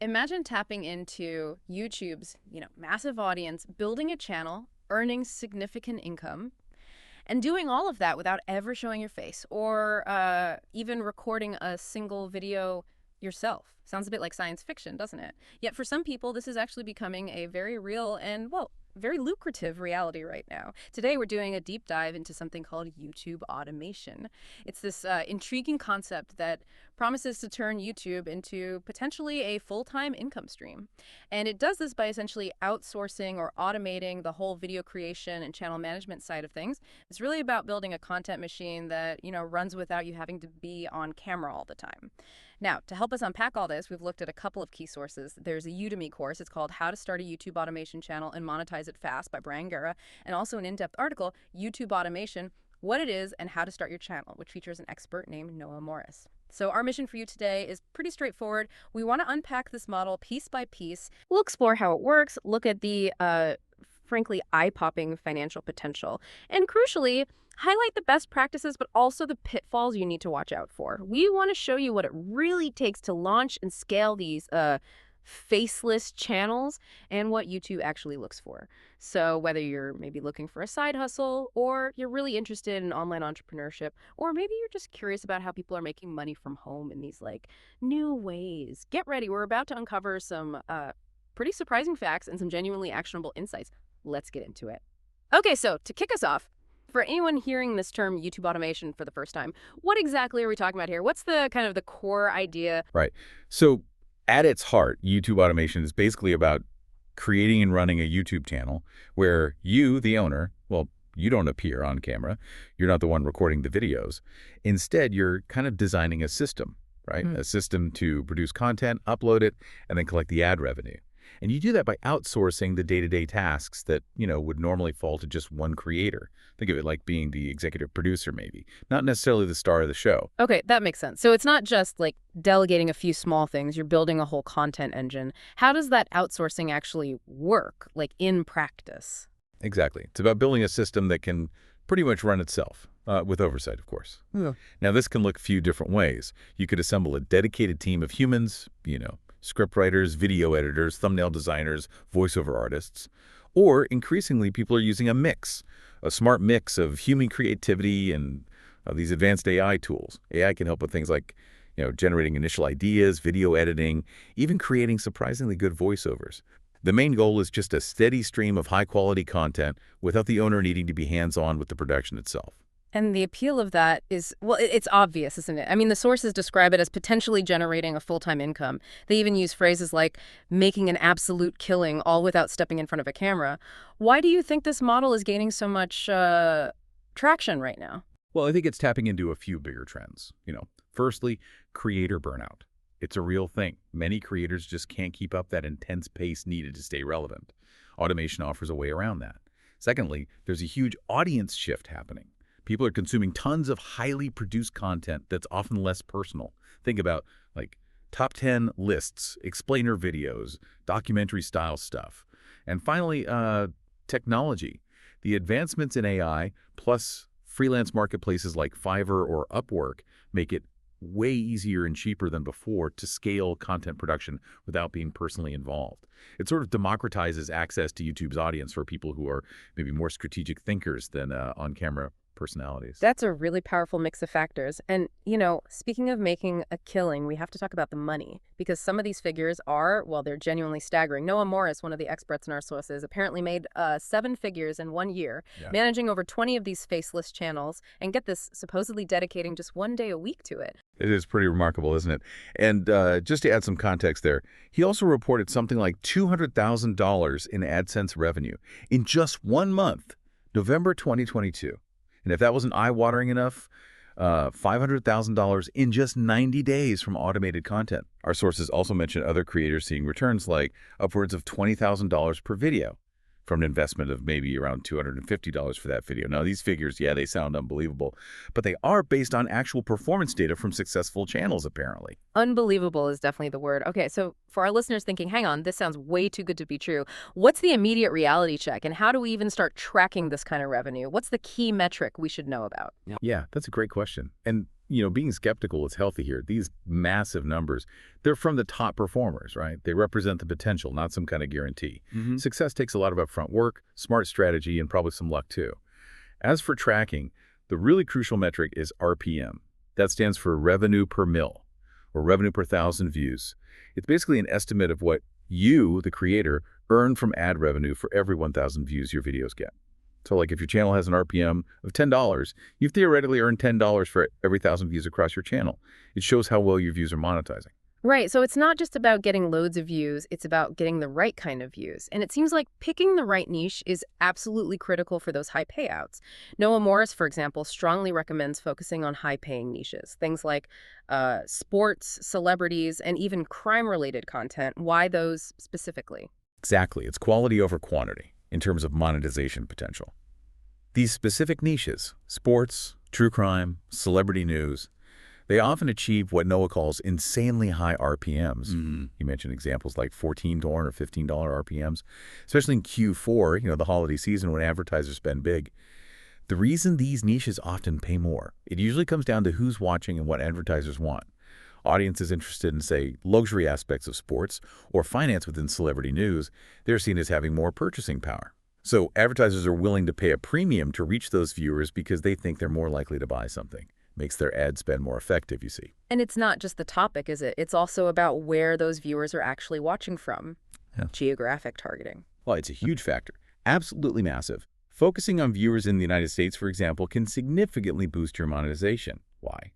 Imagine tapping into YouTube's, massive audience, building a channel, earning significant income, and doing all of that without ever showing your face or even recording a single video yourself. Sounds a bit like science fiction, doesn't it? Yet for some people, this is actually becoming a very real and, well, very lucrative reality right now. Today, we're doing a deep dive into something called YouTube automation. It's this intriguing concept that promises to turn YouTube into potentially a full-time income stream. And it does this by essentially outsourcing or automating the whole video creation and channel management side of things. It's really about building a content machine that, runs without you having to be on camera all the time. Now, to help us unpack all this, we've looked at a couple of key sources. There's a Udemy course. It's called How to Start a YouTube Automation Channel and Monetize It Fast by Brian Guerra, and also an in-depth article, YouTube Automation, What It Is and How to Start Your Channel, which features an expert named Noah Morris. So our mission for you today is pretty straightforward. We want to unpack this model piece by piece. We'll explore how it works, look at the frankly eye-popping financial potential, and crucially, highlight the best practices, but also the pitfalls you need to watch out for. We want to show you what it really takes to launch and scale these faceless channels and what YouTube actually looks for. So whether you're maybe looking for a side hustle, or you're really interested in online entrepreneurship, or maybe you're just curious about how people are making money from home in these new ways, get ready. We're about to uncover some pretty surprising facts and some genuinely actionable insights. Let's get into it. Okay, so to kick us off, for anyone hearing this term YouTube automation for the first time, what exactly are we talking about here? What's the kind of the core idea? Right. So at its heart, YouTube automation is basically about creating and running a YouTube channel where you, the owner, well, you don't appear on camera. You're not the one recording the videos. Instead, you're kind of designing a system, right? A system to produce content, upload it, and then collect the ad revenue. And you do that by outsourcing the day-to-day tasks that, would normally fall to just one creator. Think of it like being the executive producer, maybe, not necessarily the star of the show. Okay, that makes sense. So it's not just delegating a few small things. You're building a whole content engine. How does that outsourcing actually work, in practice? Exactly. It's about building a system that can pretty much run itself, with oversight, of course. Yeah. Now, this can look a few different ways. You could assemble a dedicated team of humans, script writers, video editors, thumbnail designers, voiceover artists. Or increasingly, people are using a smart mix of human creativity and these advanced AI tools. AI can help with things like, generating initial ideas, video editing, even creating surprisingly good voiceovers. The main goal is just a steady stream of high-quality content without the owner needing to be hands-on with the production itself. And the appeal of that is, well, it's obvious, isn't it? I mean, the sources describe it as potentially generating a full-time income. They even use phrases like making an absolute killing, all without stepping in front of a camera. Why do you think this model is gaining so much traction right now? Well, I think it's tapping into a few bigger trends. Firstly, creator burnout. It's a real thing. Many creators just can't keep up that intense pace needed to stay relevant. Automation offers a way around that. Secondly, there's a huge audience shift happening. People are consuming tons of highly produced content that's often less personal. Think about top 10 lists, explainer videos, documentary style stuff. And finally, technology. The advancements in AI plus freelance marketplaces like Fiverr or Upwork make it way easier and cheaper than before to scale content production without being personally involved. It sort of democratizes access to YouTube's audience for people who are maybe more strategic thinkers than on-camera personalities. That's a really powerful mix of factors. And, speaking of making a killing, we have to talk about the money, because some of these figures are, well, they're genuinely staggering. Noah Morris, one of the experts in our sources, apparently made 7 figures in 1 year, managing over 20 of these faceless channels, and get this, supposedly dedicating just 1 day a week to it. It is pretty remarkable, isn't it? And just to add some context there, he also reported something like $200,000 in AdSense revenue in just 1 month, November 2022. And if that wasn't eye-watering enough, $500,000 in just 90 days from automated content. Our sources also mention other creators seeing returns like upwards of $20,000 per video from an investment of maybe around $250 for that video. Now, these figures, they sound unbelievable, but they are based on actual performance data from successful channels, apparently. Unbelievable is definitely the word. Okay, so for our listeners thinking, hang on, this sounds way too good to be true, what's the immediate reality check, and how do we even start tracking this kind of revenue? What's the key metric we should know about? Yeah, that's a great question. And being skeptical is healthy here. These massive numbers, they're from the top performers, right? They represent the potential, not some kind of guarantee. Success takes a lot of upfront work, smart strategy, and probably some luck too. As for tracking, the really crucial metric is RPM. That stands for revenue per mil, or revenue per thousand views. It's basically an estimate of what you, the creator, earn from ad revenue for every 1,000 views your videos get. So like if your channel has an RPM of $10, you've theoretically earned $10 for every 1,000 views across your channel. It shows how well your views are monetizing. Right, so it's not just about getting loads of views, it's about getting the right kind of views. And it seems like picking the right niche is absolutely critical for those high payouts. Noah Morris, for example, strongly recommends focusing on high-paying niches, things like sports, celebrities, and even crime-related content. Why those specifically? Exactly. It's quality over quantity in terms of monetization potential. These specific niches, sports, true crime, celebrity news, they often achieve what Noah calls insanely high RPMs. You mentioned examples like $14 or $15 RPMs, especially in Q4, the holiday season when advertisers spend big. The reason these niches often pay more, it usually comes down to who's watching and what advertisers want. Audiences interested in, say, luxury aspects of sports or finance within celebrity news, they're seen as having more purchasing power. So advertisers are willing to pay a premium to reach those viewers because they think they're more likely to buy something. Makes their ad spend more effective, you see. And it's not just the topic, is it? It's also about where those viewers are actually watching from. Yeah. Geographic targeting. Well, it's a huge factor. Absolutely massive. Focusing on viewers in the United States, for example, can significantly boost your monetization. Why?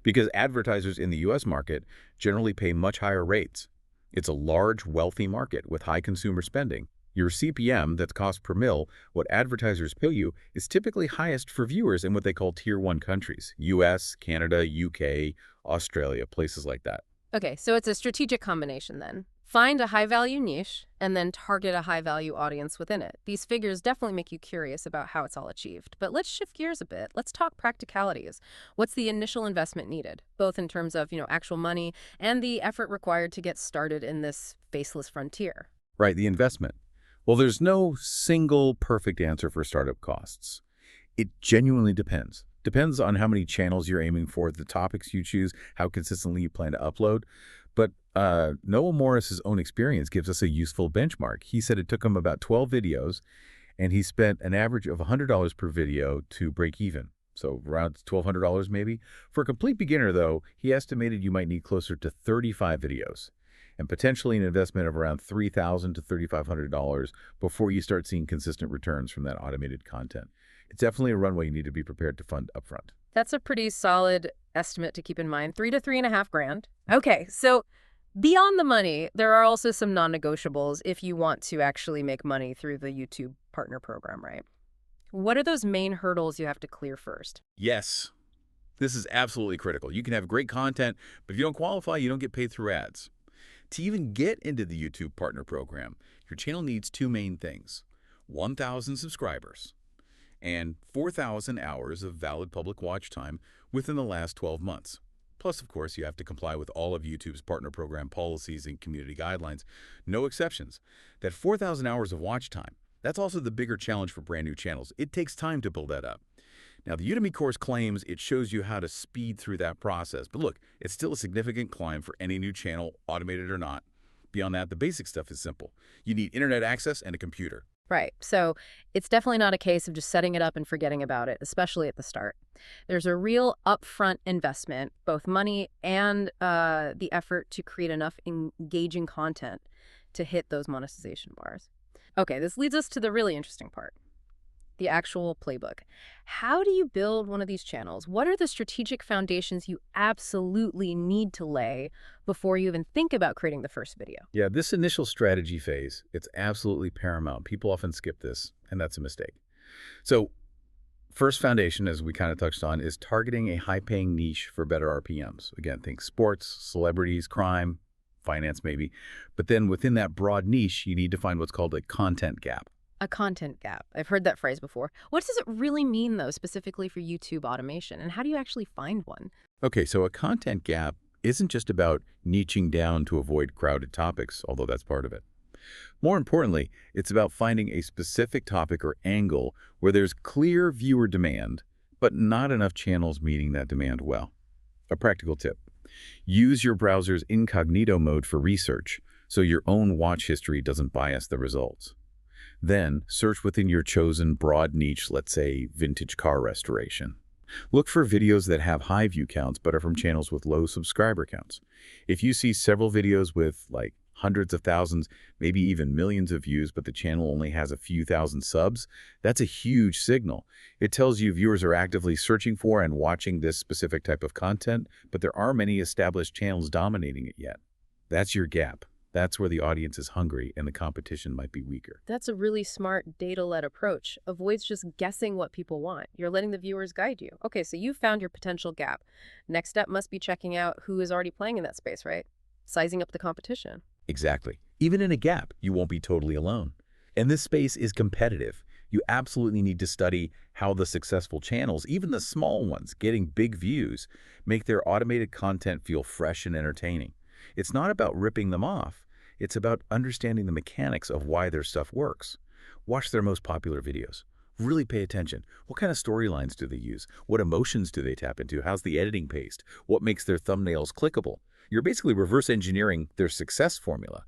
Because advertisers in the U.S. market generally pay much higher rates. It's a large, wealthy market with high consumer spending. Your CPM, that's cost per mil, what advertisers pay you, is typically highest for viewers in what they call Tier 1 countries, US, Canada, UK, Australia, places like that. Okay, so it's a strategic combination then. Find a high-value niche and then target a high-value audience within it. These figures definitely make you curious about how it's all achieved. But let's shift gears a bit. Let's talk practicalities. What's the initial investment needed, both in terms of, actual money and the effort required to get started in this faceless frontier? Right, the investment. Well, there's no single perfect answer for startup costs. It genuinely depends. Depends on how many channels you're aiming for, the topics you choose, how consistently you plan to upload. But Noah Morris's own experience gives us a useful benchmark. He said it took him about 12 videos, and he spent an average of $100 per video to break even. So around $1,200 maybe. For a complete beginner, though, he estimated you might need closer to 35 videos, and potentially an investment of around $3,000 to $3,500 before you start seeing consistent returns from that automated content. It's definitely a runway you need to be prepared to fund upfront. That's a pretty solid estimate to keep in mind, $3,000 to $3,500. Okay, so beyond the money, there are also some non-negotiables if you want to actually make money through the YouTube Partner Program, right? What are those main hurdles you have to clear first? Yes, this is absolutely critical. You can have great content, but if you don't qualify, you don't get paid through ads. To even get into the YouTube Partner Program, your channel needs two main things: 1,000 subscribers and 4,000 hours of valid public watch time within the last 12 months. Plus, of course, you have to comply with all of YouTube's Partner Program policies and community guidelines. No exceptions. That 4,000 hours of watch time, that's also the bigger challenge for brand new channels. It takes time to build that up. Now, the Udemy course claims it shows you how to speed through that process. But look, it's still a significant climb for any new channel, automated or not. Beyond that, the basic stuff is simple. You need internet access and a computer. Right, so it's definitely not a case of just setting it up and forgetting about it, especially at the start. There's a real upfront investment, both money and the effort to create enough engaging content to hit those monetization bars. Okay, this leads us to the really interesting part. The actual playbook. How do you build one of these channels? What are the strategic foundations you absolutely need to lay before you even think about creating the first video? Yeah, this initial strategy phase, it's absolutely paramount. People often skip this, and that's a mistake. So first foundation, as we kind of touched on, is targeting a high-paying niche for better RPMs. Again, think sports, celebrities, crime, finance maybe. But then within that broad niche, you need to find what's called a content gap. A content gap. I've heard that phrase before. What does it really mean, though, specifically for YouTube automation? And how do you actually find one? Okay, so a content gap isn't just about niching down to avoid crowded topics, although that's part of it. More importantly, it's about finding a specific topic or angle where there's clear viewer demand, but not enough channels meeting that demand well. A practical tip. Use your browser's incognito mode for research, so your own watch history doesn't bias the results. Then, search within your chosen broad niche, let's say vintage car restoration. Look for videos that have high view counts but are from channels with low subscriber counts. If you see several videos with like hundreds of thousands, maybe even millions of views, but the channel only has a few thousand subs, that's a huge signal. It tells you viewers are actively searching for and watching this specific type of content, but there aren't many established channels dominating it yet. That's your gap. That's where the audience is hungry and the competition might be weaker. That's a really smart data-led approach. Avoids just guessing what people want. You're letting the viewers guide you. Okay, so you found your potential gap. Next step must be checking out who is already playing in that space, right? Sizing up the competition. Exactly. Even in a gap, you won't be totally alone. And this space is competitive. You absolutely need to study how the successful channels, even the small ones getting big views, make their automated content feel fresh and entertaining. It's not about ripping them off. It's about understanding the mechanics of why their stuff works. Watch their most popular videos. Really pay attention. What kind of storylines do they use? What emotions do they tap into? How's the editing paced? What makes their thumbnails clickable? You're basically reverse engineering their success formula.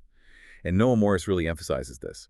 And Noah Morris really emphasizes this.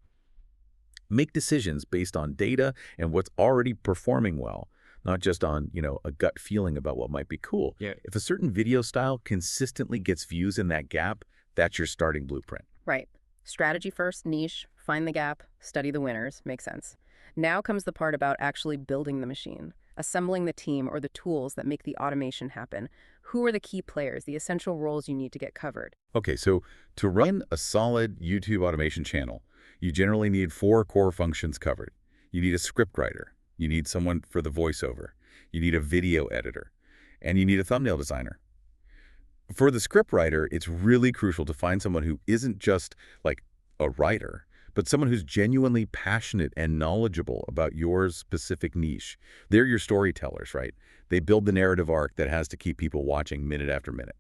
Make decisions based on data and what's already performing well, not just on, a gut feeling about what might be cool. Yeah. If a certain video style consistently gets views in that gap, that's your starting blueprint. Right. Strategy first, niche, find the gap, study the winners. Makes sense. Now comes the part about actually building the machine, assembling the team or the tools that make the automation happen. Who are the key players, the essential roles you need to get covered? Okay, so to run a solid YouTube automation channel, you generally need 4 core functions covered. You need a scriptwriter, you need someone for the voiceover, you need a video editor, and you need a thumbnail designer. For the scriptwriter, it's really crucial to find someone who isn't just like a writer, but someone who's genuinely passionate and knowledgeable about your specific niche. They're your storytellers, right? They build the narrative arc that has to keep people watching minute after minute.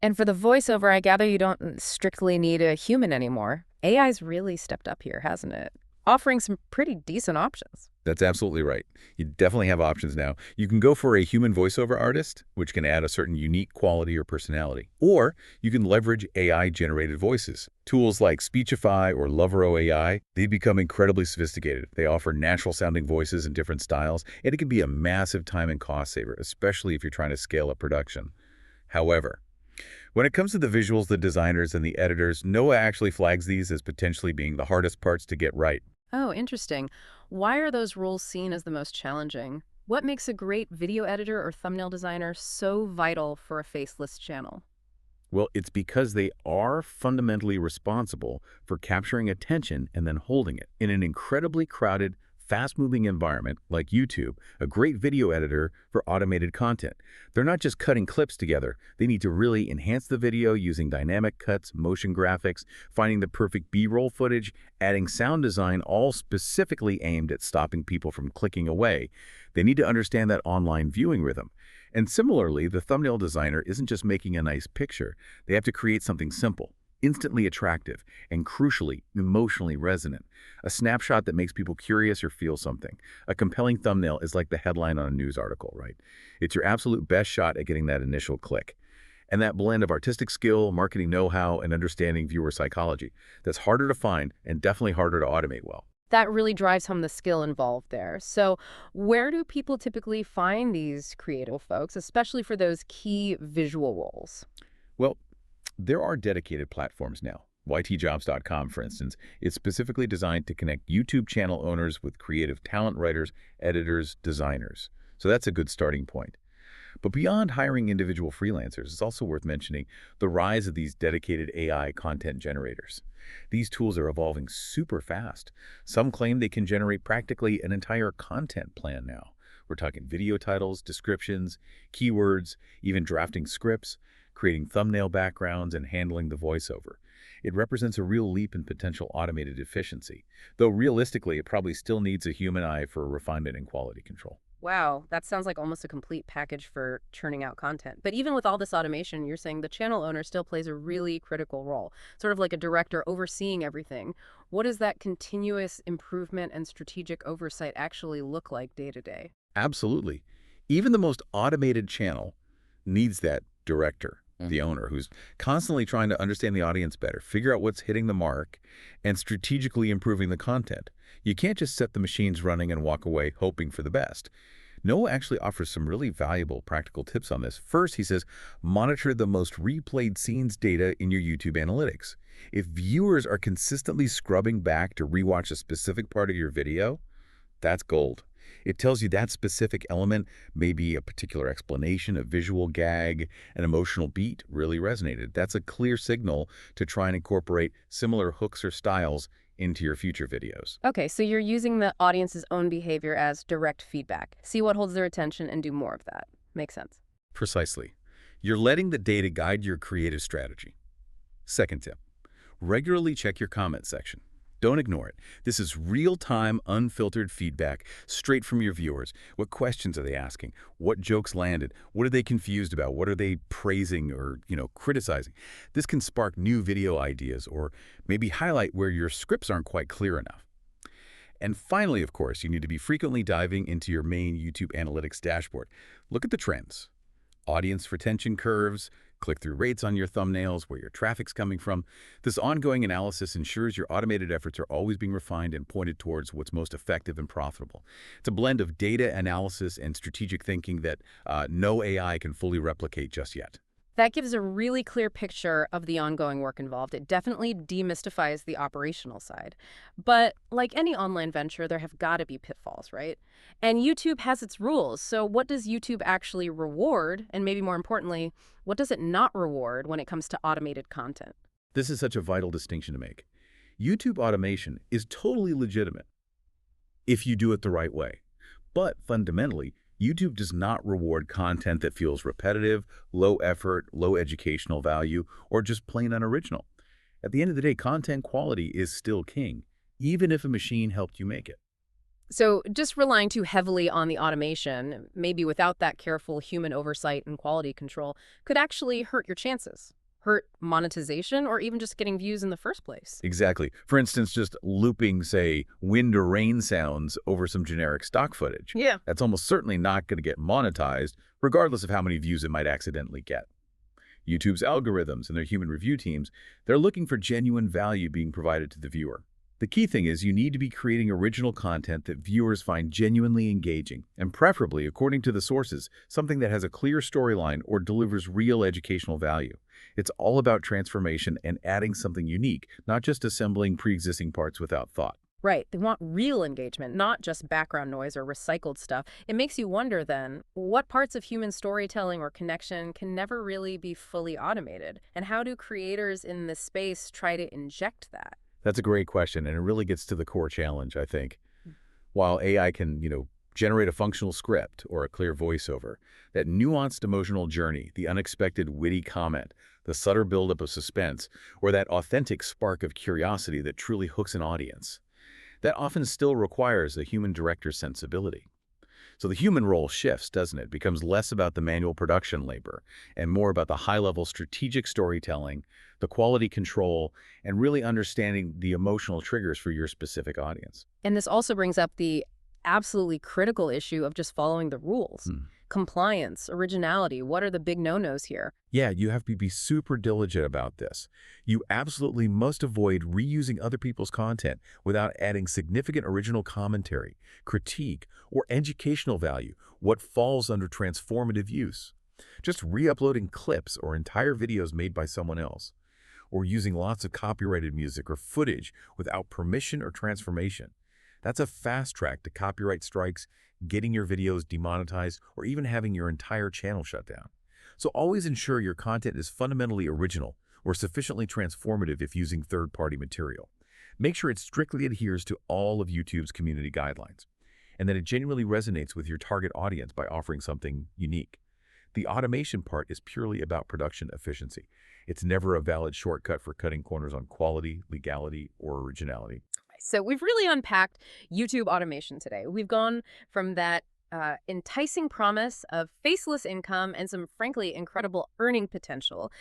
And for the voiceover, I gather you don't strictly need a human anymore. AI's really stepped up here, hasn't it? Offering some pretty decent options. That's absolutely right. You definitely have options now. You can go for a human voiceover artist, which can add a certain unique quality or personality. Or you can leverage AI-generated voices. Tools like Speechify or Lovero AI, they've become incredibly sophisticated. They offer natural-sounding voices in different styles, and it can be a massive time and cost saver, especially if you're trying to scale up production. However, when it comes to the visuals, the designers, and the editors, Noah actually flags these as potentially being the hardest parts to get right. Oh, interesting. Why are those roles seen as the most challenging? What makes a great video editor or thumbnail designer so vital for a faceless channel? Well, it's because they are fundamentally responsible for capturing attention and then holding it. In an incredibly crowded, fast-moving environment like YouTube, a great video editor for automated content. They're not just cutting clips together. They need to really enhance the video using dynamic cuts, motion graphics, finding the perfect B-roll footage, adding sound design, all specifically aimed at stopping people from clicking away. They need to understand that online viewing rhythm. And similarly, the thumbnail designer isn't just making a nice picture. They have to create something simple, instantly attractive, and crucially, emotionally resonant. A snapshot that makes people curious or feel something. A compelling thumbnail is like the headline on a news article, right? It's your absolute best shot at getting that initial click. And that blend of artistic skill, marketing know-how, and understanding viewer psychology, that's harder to find and definitely harder to automate well. That really drives home the skill involved there. So where do people typically find these creative folks, especially for those key visual roles? Well, there are dedicated platforms now. YTJobs.com, for instance, is specifically designed to connect YouTube channel owners with creative talent writers, editors, designers. So that's a good starting point. But beyond hiring individual freelancers, it's also worth mentioning the rise of these dedicated AI content generators. These tools are evolving super fast. Some claim they can generate practically an entire content plan now. We're talking video titles, descriptions, keywords, even drafting scripts, creating thumbnail backgrounds, and handling the voiceover. It represents a real leap in potential automated efficiency, though realistically, it probably still needs a human eye for refinement and quality control. Wow, that sounds like almost a complete package for churning out content. But even with all this automation, you're saying the channel owner still plays a really critical role, sort of like a director overseeing everything. What does that continuous improvement and strategic oversight actually look like day to day? Absolutely. Even the most automated channel needs that director, the owner, who's constantly trying to understand the audience better, figure out what's hitting the mark, and strategically improving the content. You can't just set the machines running and walk away hoping for the best. Noah actually offers some really valuable practical tips on this. First, he says, monitor the most replayed scenes data in your YouTube analytics. If viewers are consistently scrubbing back to rewatch a specific part of your video, that's gold. It tells you that specific element, maybe a particular explanation, a visual gag, an emotional beat, really resonated. That's a clear signal to try and incorporate similar hooks or styles into your future videos. Okay, so you're using the audience's own behavior as direct feedback. See what holds their attention and do more of that. Makes sense. Precisely. You're letting the data guide your creative strategy. Second tip, regularly check your comment section. Don't ignore it. This is real-time, unfiltered feedback straight from your viewers. What questions are they asking? What jokes landed? What are they confused about? What are they praising or, criticizing? This can spark new video ideas or maybe highlight where your scripts aren't quite clear enough. And finally, of course, you need to be frequently diving into your main YouTube analytics dashboard. Look at the trends. Audience retention curves, click-through rates on your thumbnails, where your traffic's coming from. This ongoing analysis ensures your automated efforts are always being refined and pointed towards what's most effective and profitable. It's a blend of data analysis and strategic thinking that no AI can fully replicate just yet. That gives a really clear picture of the ongoing work involved. It definitely demystifies the operational side. But like any online venture, there have got to be pitfalls, right? And YouTube has its rules. So what does YouTube actually reward? And maybe more importantly, what does it not reward when it comes to automated content? This is such a vital distinction to make. YouTube automation is totally legitimate if you do it the right way. But fundamentally, YouTube does not reward content that feels repetitive, low effort, low educational value, or just plain unoriginal. At the end of the day, content quality is still king, even if a machine helped you make it. So just relying too heavily on the automation, maybe without that careful human oversight and quality control, could actually hurt your chances. Hurt monetization or even just getting views in the first place. Exactly. For instance, just looping, say, wind or rain sounds over some generic stock footage. Yeah. That's almost certainly not going to get monetized, regardless of how many views it might accidentally get. YouTube's algorithms and their human review teams, they're looking for genuine value being provided to the viewer. The key thing is you need to be creating original content that viewers find genuinely engaging, and preferably, according to the sources, something that has a clear storyline or delivers real educational value. It's all about transformation and adding something unique, not just assembling pre-existing parts without thought. Right. They want real engagement, not just background noise or recycled stuff. It makes you wonder then, what parts of human storytelling or connection can never really be fully automated? And how do creators in this space try to inject that? That's a great question, and it really gets to the core challenge, I think. While AI can, generate a functional script or a clear voiceover, that nuanced emotional journey, the unexpected witty comment, the subtle buildup of suspense, or that authentic spark of curiosity that truly hooks an audience, that often still requires a human director's sensibility. So the human role shifts, doesn't it? It becomes less about the manual production labor and more about the high-level strategic storytelling, the quality control, and really understanding the emotional triggers for your specific audience. And this also brings up the absolutely critical issue of just following the rules. Compliance, originality, what are the big no-nos here? Yeah, you have to be super diligent about this. You absolutely must avoid reusing other people's content without adding significant original commentary, critique, or educational value, what falls under transformative use. Just re-uploading clips or entire videos made by someone else, or using lots of copyrighted music or footage without permission or transformation. That's a fast track to copyright strikes, getting your videos demonetized, or even having your entire channel shut down. So always ensure your content is fundamentally original or sufficiently transformative if using third-party material. Make sure it strictly adheres to all of YouTube's community guidelines, and that it genuinely resonates with your target audience by offering something unique. The automation part is purely about production efficiency. It's never a valid shortcut for cutting corners on quality, legality, or originality. So we've really unpacked YouTube automation today. We've gone from that enticing promise of faceless income and some, frankly, incredible earning potential,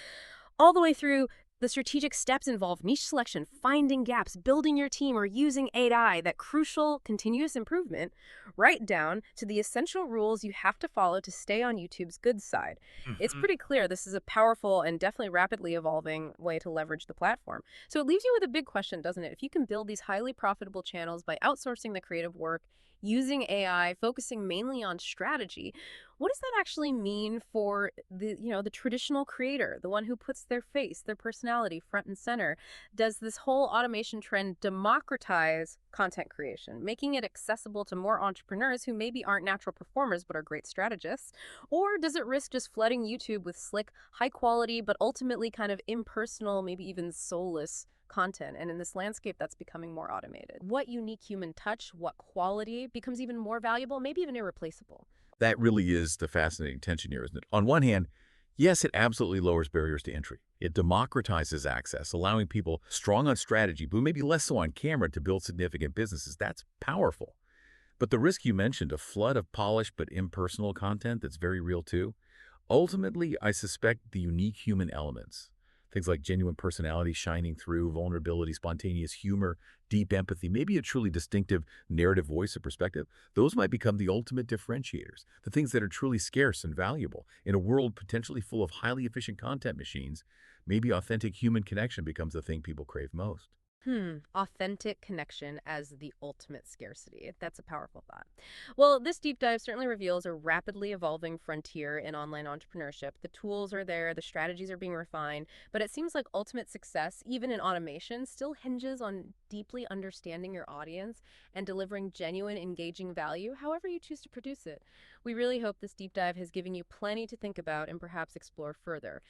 all the way through The strategic steps involve niche selection, finding gaps, building your team, or using AI, that crucial continuous improvement, right down to the essential rules you have to follow to stay on YouTube's good side. It's Mhm. pretty clear this is a powerful and definitely rapidly evolving way to leverage the platform. So it leaves you with a big question, doesn't it? If you can build these highly profitable channels by outsourcing the creative work, using AI, focusing mainly on strategy, what does that actually mean for the traditional creator, the one who puts their face, their personality front and center? Does this whole automation trend democratize content creation, making it accessible to more entrepreneurs who maybe aren't natural performers but are great strategists? Or does it risk just flooding YouTube with slick, high quality, but ultimately kind of impersonal, maybe even soulless content? And in this landscape that's becoming more automated, what unique human touch, what quality becomes even more valuable, maybe even irreplaceable? That really is the fascinating tension here, isn't it? On one hand, yes, it absolutely lowers barriers to entry. It democratizes access, allowing people strong on strategy, but maybe less so on camera to build significant businesses. That's powerful. But the risk you mentioned, a flood of polished but impersonal content that's very real too, ultimately, I suspect the unique human elements, things like genuine personality shining through, vulnerability, spontaneous humor, deep empathy, maybe a truly distinctive narrative voice or perspective, those might become the ultimate differentiators, the things that are truly scarce and valuable. In a world potentially full of highly efficient content machines, maybe authentic human connection becomes the thing people crave most. Authentic connection as the ultimate scarcity. That's a powerful thought. Well, this deep dive certainly reveals a rapidly evolving frontier in online entrepreneurship. The tools are there, the strategies are being refined, but it seems like ultimate success, even in automation, still hinges on deeply understanding your audience and delivering genuine, engaging value, however you choose to produce it. We really hope this deep dive has given you plenty to think about and perhaps explore further.